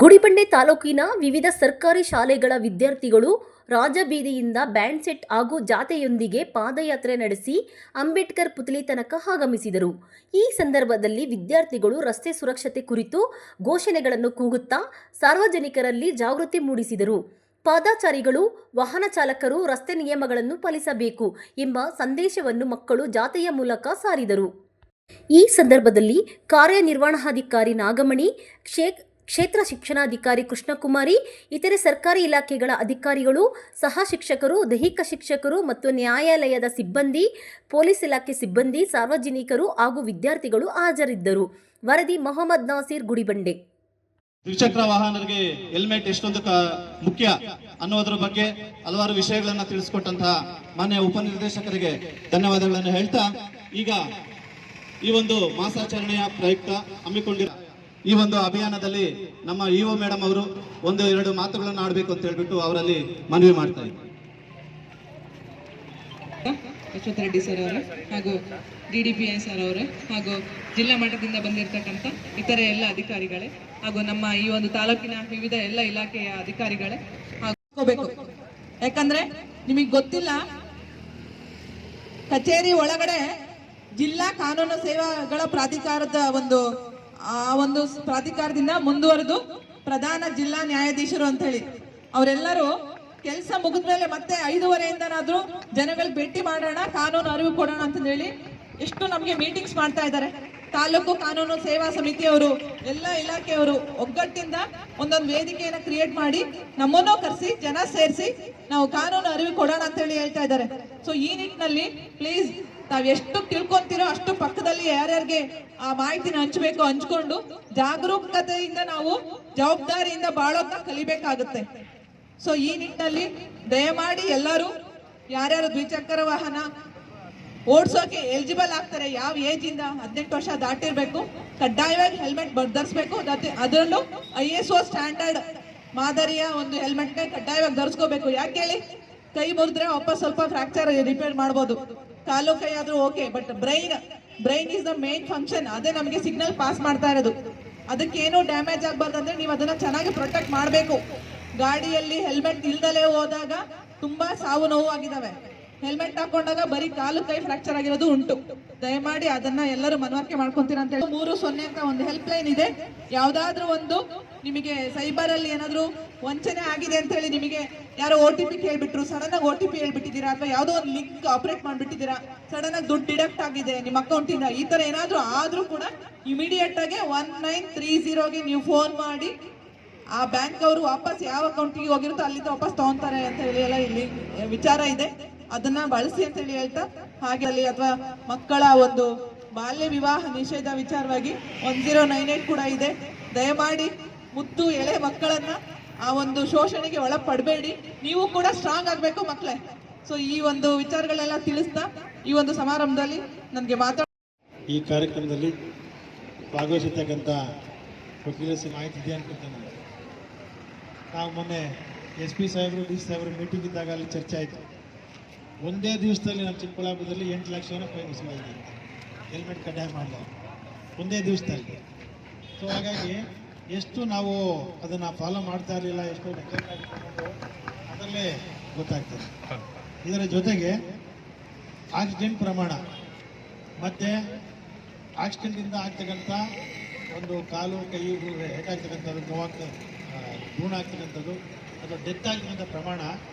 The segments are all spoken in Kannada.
ಗುಡಿಬಂಡೆ ತಾಲೂಕಿನ ವಿವಿಧ ಸರ್ಕಾರಿ ಶಾಲೆಗಳ ವಿದ್ಯಾರ್ಥಿಗಳು ರಾಜಬೀದಿಯಿಂದ ಬ್ಯಾಂಡ್ ಸೆಟ್ ಹಾಗೂ ಜಾಥೆಯೊಂದಿಗೆ ಪಾದಯಾತ್ರೆ ನಡೆಸಿ ಅಂಬೇಡ್ಕರ್ ಪುತ್ಥಳಿ ತನಕ ಆಗಮಿಸಿದರು. ಈ ಸಂದರ್ಭದಲ್ಲಿ ವಿದ್ಯಾರ್ಥಿಗಳು ರಸ್ತೆ ಸುರಕ್ಷತೆ ಕುರಿತು ಘೋಷಣೆಗಳನ್ನು ಕೂಗುತ್ತಾ ಸಾರ್ವಜನಿಕರಲ್ಲಿ ಜಾಗೃತಿ ಮೂಡಿಸಿದರು. ಪಾದಚಾರಿಗಳು, ವಾಹನ ಚಾಲಕರು ರಸ್ತೆ ನಿಯಮಗಳನ್ನು ಪಾಲಿಸಬೇಕು ಎಂಬ ಸಂದೇಶವನ್ನು ಮಕ್ಕಳು ಜಾಥೆಯ ಮೂಲಕ ಸಾರಿದರು. ಈ ಸಂದರ್ಭದಲ್ಲಿ ಕಾರ್ಯನಿರ್ವಹಣಾಧಿಕಾರಿ ನಾಗಮಣಿ, ಕ್ಷೇತ್ರ ಶಿಕ್ಷಣಾಧಿಕಾರಿ ಕೃಷ್ಣಕುಮಾರಿ, ಇತರೆ ಸರ್ಕಾರಿ ಇಲಾಖೆಗಳ ಅಧಿಕಾರಿಗಳು, ಸಹ ಶಿಕ್ಷಕರು, ದೈಹಿಕ ಶಿಕ್ಷಕರು ಮತ್ತು ನ್ಯಾಯಾಲಯದ ಸಿಬ್ಬಂದಿ, ಪೊಲೀಸ್ ಇಲಾಖೆ ಸಿಬ್ಬಂದಿ, ಸಾರ್ವಜನಿಕರು ಹಾಗೂ ವಿದ್ಯಾರ್ಥಿಗಳು ಹಾಜರಿದ್ದರು. ವರದಿ ಮೊಹಮ್ಮದ್ ನಾಸೀರ್, ಗುಡಿಬಂಡೆ. ದ್ವಿಚಕ್ರ ವಾಹನರಿಗೆ ಹೆಲ್ಮೆಟ್ ಎಷ್ಟೊಂದು ಮುಖ್ಯ ಅನ್ನೋದ್ರ ಬಗ್ಗೆ ಹಲವಾರು ವಿಷಯಗಳನ್ನ ತಿಳಿಸಿಕೊಟ್ಟಂತಹ ಮಾನ್ಯ ಉಪನಿರ್ದೇಶಕರಿಗೆ ಧನ್ಯವಾದಗಳನ್ನು ಹೇಳ್ತಾ, ಈಗ ಈ ಒಂದು ಮಾಸಾಚರಣೆಯ ಪ್ರಯುಕ್ತ ಹಮ್ಮಿಕೊಂಡಿರುವ ಈ ಒಂದು ಅಭಿಯಾನದಲ್ಲಿ ನಮ್ಮ ಇಒ ಮೇಡಮ್ ಅವರು ಒಂದು ಎರಡು ಮಾತುಗಳನ್ನು ಆಡಬೇಕು ಅಂತ ಹೇಳ್ಬಿಟ್ಟು ಅವರಲ್ಲಿ ಮನವಿ ಮಾಡ್ತಾ ಇದ್ದಾರೆ. ಅಶ್ವಥ್ ರೆಡ್ಡಿ ಸರ್ ಅವರೇ ಹಾಗೂ DDPI ಸರ್ ಅವರೇ ಹಾಗೂ ಜಿಲ್ಲಾ ಮಟ್ಟದಿಂದ ಬಂದಿರತಕ್ಕಂಥ ಇತರೆ ಎಲ್ಲ ಅಧಿಕಾರಿಗಳೇ ಹಾಗೂ ನಮ್ಮ ಈ ಒಂದು ತಾಲೂಕಿನ ವಿವಿಧ ಎಲ್ಲ ಇಲಾಖೆಯ ಅಧಿಕಾರಿಗಳೇ ಹಾಕೋಬೇಕು. ಯಾಕಂದ್ರೆ ನಿಮಗೆ ಗೊತ್ತಿಲ್ಲ, ಕಚೇರಿ ಒಳಗಡೆ ಜಿಲ್ಲಾ ಕಾನೂನು ಸೇವೆಗಳ ಪ್ರಾಧಿಕಾರದ ಒಂದು ಪ್ರಾಧಿಕಾರದಿಂದ ಮುಂದುವರೆದು ಪ್ರಧಾನ ಜಿಲ್ಲಾ ನ್ಯಾಯಾಧೀಶರು ಅಂತ ಹೇಳಿ ಅವರೆಲ್ಲರೂ ಕೆಲಸ ಮುಗಿದ್ಮೇಲೆ ಮತ್ತೆ 5:30ಇಂದನಾದ್ರೂ ಜನಗಳಿಗೆ ಭೇಟಿ ಮಾಡೋಣ, ಕಾನೂನು ಅರಿವು ಕೊಡೋಣ ಅಂತ ಹೇಳಿ ಎಷ್ಟು ನಮಗೆ ಮೀಟಿಂಗ್ಸ್ ಮಾಡ್ತಾ ಇದ್ದಾರೆ. ತಾಲೂಕು ಕಾನೂನು ಸೇವಾ ಸಮಿತಿಯವರು, ಎಲ್ಲ ಇಲಾಖೆಯವರು ಒಗ್ಗಟ್ಟಿಂದ ಒಂದೊಂದು ವೇದಿಕೆಯನ್ನ ಕ್ರಿಯೇಟ್ ಮಾಡಿ ನಮ್ಮನ್ನು ಕರೆಸಿ ಜನ ಸೇರಿಸಿ ನಾವು ಕಾನೂನು ಅರಿವು ಕೊಡೋಣ ಅಂತ ಹೇಳಿ ಹೇಳ್ತಾ ಇದ್ದಾರೆ. ಸೊ ಈ ನಿಟ್ಟಿನಲ್ಲಿ ಪ್ಲೀಸ್ ತಾವ್ ಎಷ್ಟು ತಿಳ್ಕೊಂತೀರೋ ಅಷ್ಟು ಪಕ್ಕದಲ್ಲಿ ಯಾರ್ಯಾರಿಗೆ ಆ ಮಾಹಿತಿನ ಹಂಚಬೇಕು, ಹಂಚ್ಕೊಂಡು ಜಾಗರೂಕತೆಯಿಂದ ನಾವು ಜವಾಬ್ದಾರಿಯಿಂದ ಬಾಳೋದನ್ನ ಕಲಿಬೇಕಾಗುತ್ತೆ. ಸೊ ಈ ನಿಟ್ಟಿನಲ್ಲಿ ದಯಮಾಡಿ ಎಲ್ಲರೂ ಯಾರ್ಯಾರು ದ್ವಿಚಕ್ರ ವಾಹನ ಓಡಿಸೋಕೆ ಎಲಿಜಿಬಲ್ ಆಗ್ತಾರೆ, ಯಾವ ಏಜ್ ಇಂದ 18 ವರ್ಷ ದಾಟಿರ್ಬೇಕು, ಕಡ್ಡಾಯವಾಗಿ ಹೆಲ್ಮೆಟ್ ಧರಿಸಬೇಕು. ಅದರಲ್ಲೂ ISO ಸ್ಟ್ಯಾಂಡರ್ಡ್ ಮಾದರಿಯ ಒಂದು ಹೆಲ್ಮೆಟ್ ಕಡ್ಡಾಯವಾಗಿ ಧರಿಸ್ಕೋಬೇಕು. ಯಾಕೆ ಹೇಳಿ, ಕೈ ಮುರಿದ್ರೆ ವಾಪಸ್ ಸ್ವಲ್ಪ ಫ್ರಾಕ್ಚರ್ ರಿಪೇರ್ ಮಾಡ್ಬೋದು, ಕಾಲು ಕೈ ಆದ್ರೂ okay, but brain is the main function. ಅದೇ ನಮಗೆ ಸಿಗ್ನಲ್ ಪಾಸ್ ಮಾಡ್ತಾ ಇರೋದು. ಅದಕ್ಕೇನು ಡ್ಯಾಮೇಜ್ ಆಗ್ಬಾರ್ದಂದ್ರೆ ನೀವು ಅದನ್ನ ಚೆನ್ನಾಗಿ ಪ್ರೊಟೆಕ್ಟ್ ಮಾಡಬೇಕು. ಗಾಡಿಯಲ್ಲಿ ಹೆಲ್ಮೆಟ್ ಇಲ್ದಲೇ ಹೋದಾಗ ತುಂಬಾ ಸಾವು ನೋವು ಆಗಿದಾವೆ. ಹೆಲ್ಮೆಟ್ ಹಾಕೊಂಡಾಗ ಬರೀ ಕಾಲು ಕೈ ಫ್ರಾಕ್ಚರ್ ಆಗಿರೋದು ಉಂಟು. ದಯಮಾಡಿ ಅದನ್ನ ಎಲ್ಲರೂ ಮನವರಿಕೆ ಮಾಡ್ಕೊಂತೀರ ಅಂತ ಹೇಳಿ 30 ಅಂತ ಒಂದು ಹೆಲ್ಪ್ ಲೈನ್ ಇದೆ. ಯಾವ್ದಾದ್ರು ಒಂದು ನಿಮಗೆ ಸೈಬರ್ ಅಲ್ಲಿ ಏನಾದ್ರು ವಂಚನೆ ಆಗಿದೆ ಅಂತ ಹೇಳಿ ನಿಮಗೆ ಯಾರೋ OTP ಕೇಳ್ಬಿಟ್ರು, ಸಡನ್ ಆಗಿ OTP ಹೇಳ್ಬಿಟ್ಟಿದ್ದೀರಾ, ಅಥವಾ ಯಾವ್ದೋ ಒಂದು ಲಿಂಕ್ ಆಪರೇಟ್ ಮಾಡ್ಬಿಟ್ಟಿದ್ದೀರಾ, ಸಡನ್ ಆಗಿ ದುಡ್ಡು ಡಿಡಕ್ಟ್ ಆಗಿದೆ ನಿಮ್ಮ ಅಕೌಂಟ್ ಇಂದ, ಈ ತರ ಏನಾದ್ರು ಆದ್ರೂ ಕೂಡ ಇಮಿಡಿಯೇಟ್ ಆಗಿ 1930ಗೆ ನೀವು ಫೋನ್ ಮಾಡಿ ಆ ಬ್ಯಾಂಕ್ ಅವರು ವಾಪಸ್ ಯಾವ ಅಕೌಂಟಿಗೆ ಹೋಗಿರುತ್ತೋ ಅಲ್ಲಿಂದ ವಾಪಸ್ ತಗೊಂತಾರೆ ಅಂತ ಹೇಳಿ ಎಲ್ಲ ಇಲ್ಲಿ ವಿಚಾರ ಇದೆ. ಅದನ್ನ ಬಳಸಿ ಅಂತ ಹೇಳಿ ಹೇಳ್ತಾ, ಹಾಗೆ ಅಲ್ಲಿ ಅಥವಾ ಮಕ್ಕಳ ಒಂದು ಬಾಲ್ಯ ವಿವಾಹ ನಿಷೇಧ ವಿಚಾರವಾಗಿ 1098 ಕೂಡ ಇದೆ. ದಯಮಾಡಿ ಮುದ್ದು ಎಳೆ ಮಕ್ಕಳನ್ನ ಆ ಒಂದು ಶೋಷಣೆಗೆ ಒಳಪಡಬೇಡಿ. ನೀವು ಕೂಡ ಸ್ಟ್ರಾಂಗ್ ಆಗ್ಬೇಕು ಮಕ್ಕಳೇ. ಸೊ ಈ ಒಂದು ವಿಚಾರಗಳೆಲ್ಲ ತಿಳಿಸ್ತಾ ಈ ಒಂದು ಸಮಾರಂಭದಲ್ಲಿ ನನಗೆ ಈ ಕಾರ್ಯಕ್ರಮದಲ್ಲಿ ಭಾಗವಹಿಸತಕ್ಕಂಥ ವಕೀಲ ಮಾಹಿತಿ ಇದೆ ಅನ್ಕೊಳ್ತೇನೆ. ನಾವು ಮೊನ್ನೆ SP ಸಾಹೇಬರು DC ಸಾಹೇಬರು ಮೀಟಿಂಗ್ ಇದ್ದಾಗ ಅಲ್ಲಿ ಚರ್ಚೆ ಆಯಿತು. ಒಂದೇ ದಿವಸದಲ್ಲಿ ನಮ್ಮ ಚಿಕ್ಕಬಳ್ಳಾಪುರದಲ್ಲಿ 8 ಲಕ್ಷನ ಫೈನ್ ವಸೂಲಾಗಿದೆ, ಹೆಲ್ಮೆಟ್ ಕಡ್ಡಾಯ ಮಾಡಲ್ಲ ಒಂದೇ ದಿವಸದಲ್ಲಿ. ಸೊ ಹಾಗಾಗಿ ಎಷ್ಟು ನಾವು ಅದನ್ನು ಫಾಲೋ ಮಾಡ್ತಾ ಇರಲಿಲ್ಲ, ಎಷ್ಟು ನೆಗ್ಲೆಕ್ಟ್ ಆಗಿಕೊಂಡು ಅದರಲ್ಲೇ ಗೊತ್ತಾಗ್ತದೆ. ಇದರ ಜೊತೆಗೆ ಆಕ್ಸಿಡೆಂಟ್ ಪ್ರಮಾಣ ಮತ್ತು ಆಕ್ಸಿಡೆಂಟಿಂದ ಆಗ್ತಕ್ಕಂಥ ಒಂದು ಕಾಲು ಕೈ ಹೇಗಾಗ್ತಕ್ಕಂಥದ್ದು, ಗುಣ ಆಗ್ತಕ್ಕಂಥದ್ದು ಅಥವಾ ಡೆತ್ ಆಗ್ತಕ್ಕಂಥ ಪ್ರಮಾಣ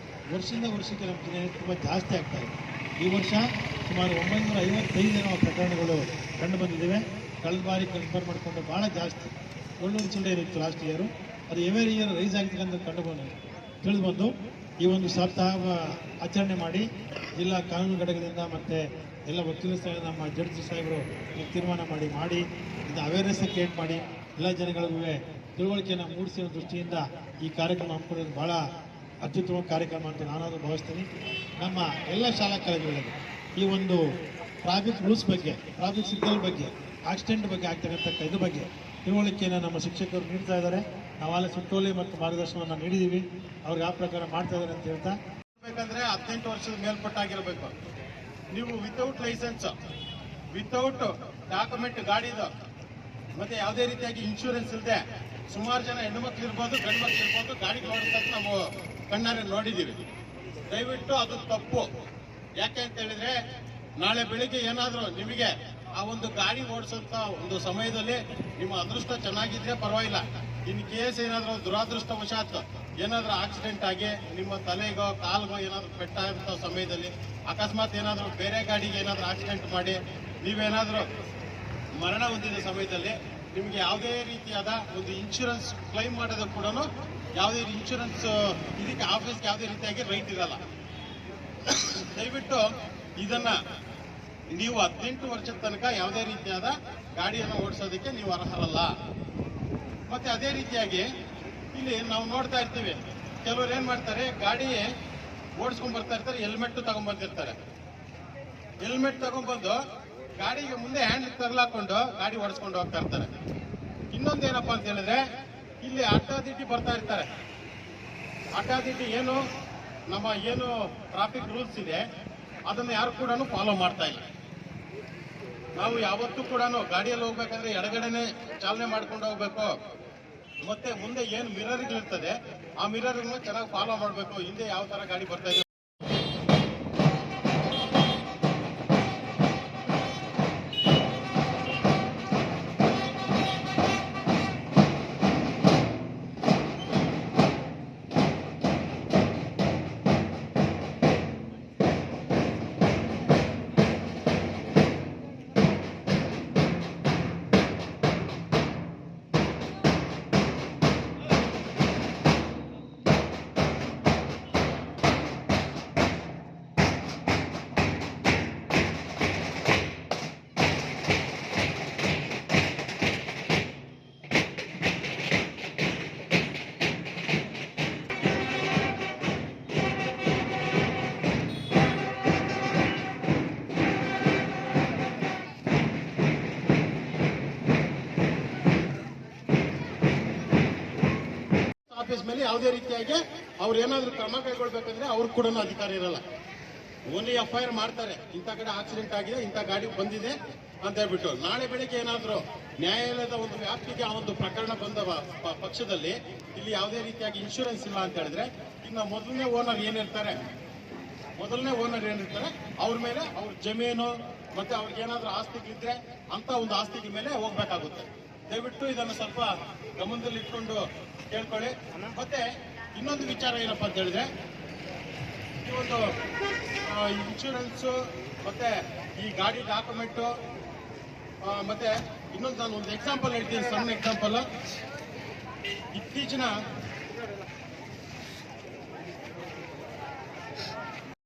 ವರ್ಷದಿಂದ ವರ್ಷಕ್ಕೆ ನಮ್ಮ ಜಿಲ್ಲೆಯಲ್ಲಿ ತುಂಬ ಜಾಸ್ತಿ ಆಗ್ತಾ ಇದೆ. ಈ ವರ್ಷ ಸುಮಾರು 955 ಪ್ರಕರಣಗಳು ಕಂಡು ಬಂದಿದ್ದೇವೆ. ಕಳೆದ ಬಾರಿ ಕಂಪೇರ್ ಮಾಡಿಕೊಂಡು ಭಾಳ ಜಾಸ್ತಿ 700 ಚಿಲ್ಲರೆ ಇತ್ತು ಲಾಸ್ಟ್ ಇಯರು. ಅದು ಎವರಿ ಇಯರ್ ರೈಸ್ ಆಗ್ತಕ್ಕಂಥ ತಿಳಿದುಬಂದು ಈ ಒಂದು ಸಪ್ತಾಹ ಆಚರಣೆ ಮಾಡಿ ಜಿಲ್ಲಾ ಕಾನೂನು ಘಟಕದಿಂದ ಮತ್ತು ಎಲ್ಲ ವಕೀಲ ಸಂಘದ ನಮ್ಮ ಜಡ್ಜ್ ಸಾಹೇಬರು ತೀರ್ಮಾನ ಮಾಡಿ ಇದು ಅವೇರ್ನೆಸ್ ಕ್ರಿಯೇಟ್ ಮಾಡಿ ಎಲ್ಲ ಜನಗಳಿಗೂ ತಿಳುವಳಿಕೆಯನ್ನು ಮೂಡಿಸುವ ದೃಷ್ಟಿಯಿಂದ ಈ ಕಾರ್ಯಕ್ರಮ ಹಮ್ಮಿಕೊಳ್ಳೋದು ಭಾಳ ಅತ್ಯುತ್ತಮ ಕಾರ್ಯಕ್ರಮ ಅಂತ ನಾನಾದರೂ ಭಾವಿಸ್ತೀನಿ. ನಮ್ಮ ಎಲ್ಲ ಶಾಲಾ ಕಾಲೇಜುಗಳಲ್ಲಿ ಈ ಒಂದು ಟ್ರಾಫಿಕ್ ರೂಲ್ಸ್ ಬಗ್ಗೆ, ಟ್ರಾಫಿಕ್ ಸಿಗ್ನಲ್ ಬಗ್ಗೆ, ಆಕ್ಸಿಡೆಂಟ್ ಬಗ್ಗೆ ಆಗ್ತಕ್ಕಂಥ ಇದ್ರ ಬಗ್ಗೆ ತಿಳುವಳಿಕೆಯನ್ನು ನಮ್ಮ ಶಿಕ್ಷಕರು ನೀಡ್ತಾ ಇದ್ದಾರೆ. ನಾವೆಲ್ಲ ಸುತ್ತೋಲೆ ಮತ್ತು ಮಾರ್ಗದರ್ಶನವನ್ನು ನೀಡಿದ್ದೀವಿ, ಅವ್ರಿಗೆ ಆ ಪ್ರಕಾರ ಮಾಡ್ತಾ ಇದ್ದಾರೆ ಅಂತ ಹೇಳ್ತಾ, ಬೇಕಂದ್ರೆ 18 ವರ್ಷದ ಮೇಲ್ಪಟ್ಟಾಗಿರಬೇಕು. ನೀವು ವಿತೌಟ್ ಲೈಸೆನ್ಸ್, ವಿತೌಟ್ ಡಾಕ್ಯುಮೆಂಟ್ ಗಾಡಿದು ಮತ್ತೆ ಯಾವುದೇ ರೀತಿಯಾಗಿ ಇನ್ಶೂರೆನ್ಸ್ ಇಲ್ಲದೆ ಸುಮಾರು ಜನ ಹೆಣ್ಣು ಮಕ್ಳು ಇರ್ಬೋದು ಗಂಡು ಮಕ್ಳು ಇರ್ಬೋದು ಗಾಡಿಗಳು ಓಡಿಸ್ತಕ್ಕ ನಾವು ಕಣ್ಣಾರೆ ನೋಡಿದ್ದೀವಿ. ದಯವಿಟ್ಟು ಅದು ತಪ್ಪು. ಯಾಕೆ ಅಂತ ಹೇಳಿದ್ರೆ ನಾಳೆ ಬೆಳಿಗ್ಗೆ ಏನಾದರೂ ನಿಮಗೆ ಆ ಒಂದು ಗಾಡಿ ಓಡಿಸೋಂಥ ಒಂದು ಸಮಯದಲ್ಲಿ ನಿಮ್ಮ ಅದೃಷ್ಟ ಚೆನ್ನಾಗಿದ್ರೆ ಪರವಾಗಿಲ್ಲ. ಇನ್ ಕೇಸ್ ಏನಾದರೂ ದುರಾದೃಷ್ಟವಶಾತ್ ಏನಾದರೂ ಆಕ್ಸಿಡೆಂಟ್ ಆಗಿ ನಿಮ್ಮ ತಲೆಗೋ ಕಾಲ್ಗೋ ಏನಾದರೂ ಪೆಟ್ಟಾದಂಥ ಸಮಯದಲ್ಲಿ ಅಕಸ್ಮಾತ್ ಏನಾದರೂ ಬೇರೆ ಗಾಡಿಗೆ ಏನಾದರೂ ಆಕ್ಸಿಡೆಂಟ್ ಮಾಡಿ ನೀವೇನಾದರೂ ಮರಣ ಹೊಂದಿದ ಸಮಯದಲ್ಲಿ ನಿಮಗೆ ಯಾವುದೇ ರೀತಿಯಾದ ಒಂದು ಇನ್ಶೂರೆನ್ಸ್ ಕ್ಲೈಮ್ ಮಾಡೋದಕ್ಕೆ ಕೂಡ ಯಾವುದೇ ಇನ್ಶೂರೆನ್ಸ್ ಇದಕ್ಕೆ ಆಫೀಸ್ಗೆ ಯಾವುದೇ ರೀತಿಯಾಗಿ ರೈಟ್ ಇರಲ್ಲ. ದಯವಿಟ್ಟು ಇದನ್ನ ನೀವು 18 ವರ್ಷದ ತನಕ ಯಾವುದೇ ರೀತಿಯಾದ ಗಾಡಿಯನ್ನು ಓಡಿಸೋದಕ್ಕೆ ನೀವು ಅರ್ಹರಲ್ಲ. ಮತ್ತೆ ಅದೇ ರೀತಿಯಾಗಿ ಇಲ್ಲಿ ನಾವು ನೋಡ್ತಾ ಇರ್ತೀವಿ, ಕೆಲವರು ಏನ್ ಮಾಡ್ತಾರೆ, ಗಾಡಿ ಓಡಿಸ್ಕೊಂಡ್ ಬರ್ತಾ ಇರ್ತಾರೆ, ಹೆಲ್ಮೆಟ್ ತಗೊಂಡ್ಬಂದಿರ್ತಾರೆ. ಹೆಲ್ಮೆಟ್ ತಗೊಂಡ್ಬಂದು ಗಾಡಿಗೆ ಮುಂದೆ ಹ್ಯಾಂಡ್ ತಗಲಾಕೊಂಡು ಗಾಡಿ ಓಡಿಸ್ಕೊಂಡು ಹೋಗ್ತಾ ಇರ್ತಾರೆ. ಇನ್ನೊಂದೇನಪ್ಪಾ ಅಂತ ಹೇಳಿದ್ರೆ, ಇಲ್ಲಿ ಅಡ್ಡಾದಿಡ್ಡಿ ಬರ್ತಾ ಇರ್ತಾರೆ. ಅಡ್ಡಾದಿಡ್ಡಿ ನಮ್ಮ ಏನು ಟ್ರಾಫಿಕ್ ರೂಲ್ಸ್ ಇದೆ ಅದನ್ನು ಯಾರು ಕೂಡ ಫಾಲೋ ಮಾಡ್ತಾ ಇಲ್ಲ. ನಾವು ಯಾವತ್ತೂ ಕೂಡ ಗಾಡಿಯಲ್ಲಿ ಹೋಗ್ಬೇಕಂದ್ರೆ ಎಡಗಡೆನೆ ಚಾಲನೆ ಮಾಡ್ಕೊಂಡು ಹೋಗ್ಬೇಕು. ಮತ್ತೆ ಮುಂದೆ ಏನು ಮಿರರ್ಗಳಿರ್ತದೆ ಆ ಮಿರರ್ನ ಚೆನ್ನಾಗಿ ಫಾಲೋ ಮಾಡಬೇಕು. ಹಿಂದೆ ಯಾವ ತರ ಗಾಡಿ ಬರ್ತಾ ಇದೆ ಆಫೀಸ್ ಮೇಲೆ ಯಾವುದೇ ರೀತಿಯಾಗಿ ಅವ್ರು ಏನಾದ್ರು ಕ್ರಮ ಕೈಗೊಳ್ಬೇಕಂದ್ರೆ ಅವ್ರು ಕೂಡ ಅಧಿಕಾರ ಇರಲ್ಲ. ಓನ್ಲಿ FIR ಮಾಡ್ತಾರೆ, ಇಂಥ ಕಡೆ ಆಕ್ಸಿಡೆಂಟ್ ಆಗಿದೆ, ಇಂಥ ಗಾಡಿ ಬಂದಿದೆ ಅಂತ ಹೇಳ್ಬಿಟ್ಟು. ನಾಳೆ ಬೆಳಿಗ್ಗೆ ಏನಾದ್ರು ನ್ಯಾಯಾಲಯದ ಒಂದು ವ್ಯಾಪ್ತಿಗೆ ಆ ಒಂದು ಪ್ರಕರಣ ಬಂದ ಪಕ್ಷದಲ್ಲಿ ಇಲ್ಲಿ ಯಾವುದೇ ರೀತಿಯಾಗಿ ಇನ್ಶೂರೆನ್ಸ್ ಇಲ್ಲ ಅಂತ ಹೇಳಿದ್ರೆ, ಇನ್ನು ಮೊದಲನೇ ಓನರ್ ಏನಿರ್ತಾರೆ ಅವ್ರ ಮೇಲೆ ಅವ್ರ ಜಮೀನು ಮತ್ತೆ ಅವ್ರಿಗೆ ಏನಾದ್ರು ಆಸ್ತಿಗಳಿದ್ರೆ ಅಂತ ಒಂದು ಆಸ್ತಿಗಳ ಮೇಲೆ ಹೋಗ್ಬೇಕಾಗುತ್ತೆ. ದಯವಿಟ್ಟು ಇದನ್ನು ಸ್ವಲ್ಪ ಗಮನದಲ್ಲಿ ಇಟ್ಕೊಂಡು ಕೇಳ್ಕೊಳ್ಳಿ. ಮತ್ತೆ ಇನ್ನೊಂದು ವಿಚಾರ ಏನಪ್ಪಾ ಅಂತ ಹೇಳಿದ್ರೆ, ಈ ಒಂದು ಇನ್ಶೂರೆನ್ಸು ಮತ್ತೆ ಈ ಗಾಡಿ ಡಾಕ್ಯುಮೆಂಟು ಮತ್ತೆ ಇನ್ನೊಂದು ನಾನು ಒಂದು ಎಕ್ಸಾಂಪಲ್ ಹೇಳ್ತೀನಿ, ಸಣ್ಣ ಎಕ್ಸಾಂಪಲ್. ಇತ್ತೀಚಿನ